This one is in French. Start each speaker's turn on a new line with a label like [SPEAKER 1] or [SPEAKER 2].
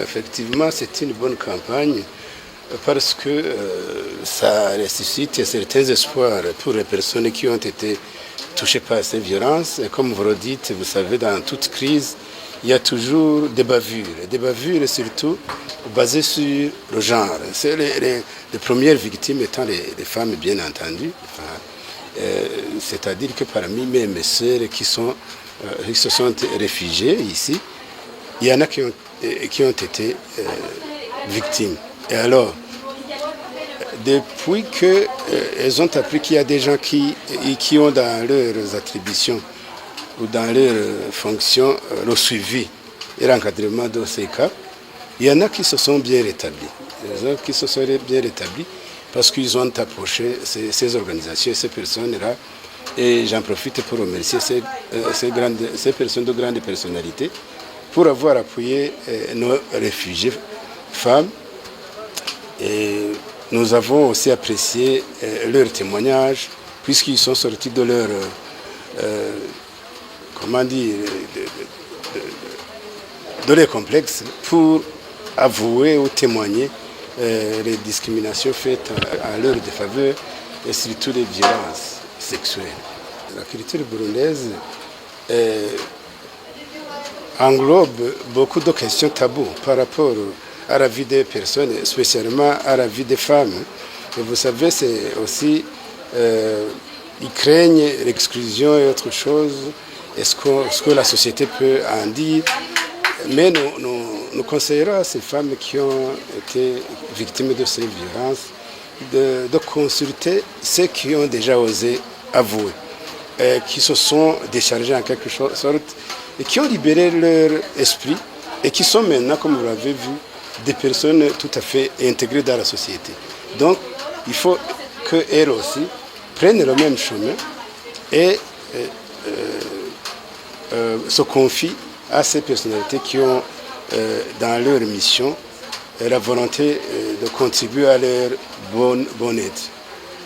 [SPEAKER 1] Effectivement, c'est une bonne campagne parce que ça ressuscite certains espoirs pour les personnes qui ont été touchées par ces violences. Et comme vous le dites, vous savez, dans toute crise, il y a toujours des bavures surtout basées sur le genre. C'est les premières victimes étant les femmes, bien entendu. C'est-à-dire que parmi mes sœurs qui se sont réfugiées ici, il y en a qui ont été victimes. Et alors, depuis qu'elles ont appris qu'il y a des gens qui ont dans leurs attributions ou dans leurs fonctions le suivi et l'encadrement de ces cas, il y en a qui se sont bien rétablis. Les autres qui se sont bien rétablis parce qu'ils ont approché ces organisations, ces personnes-là. Et j'en profite pour remercier ces personnes de grande personnalité pour avoir appuyé nos réfugiés femmes. Et nous avons aussi apprécié leurs témoignages puisqu'ils sont sortis de leur, de leur complexe pour avouer ou témoigner les discriminations faites à leur défaveur et surtout les violences sexuelles. La culture burundaise englobe beaucoup de questions taboues par rapport à la vie des personnes, spécialement à la vie des femmes. Et vous savez, c'est aussi, ils craignent l'exclusion et autre chose, et ce que la société peut en dire. Mais nous conseillerons à ces femmes qui ont été victimes de ces violences de consulter ceux qui ont déjà osé avouer, qui se sont déchargés en quelque sorte, et qui ont libéré leur esprit, et qui sont maintenant, comme vous l'avez vu, des personnes tout à fait intégrées dans la société. Donc, il faut qu'elles aussi prennent le même chemin et se confient à ces personnalités qui ont, dans leur mission, la volonté de contribuer à leur bonne aide.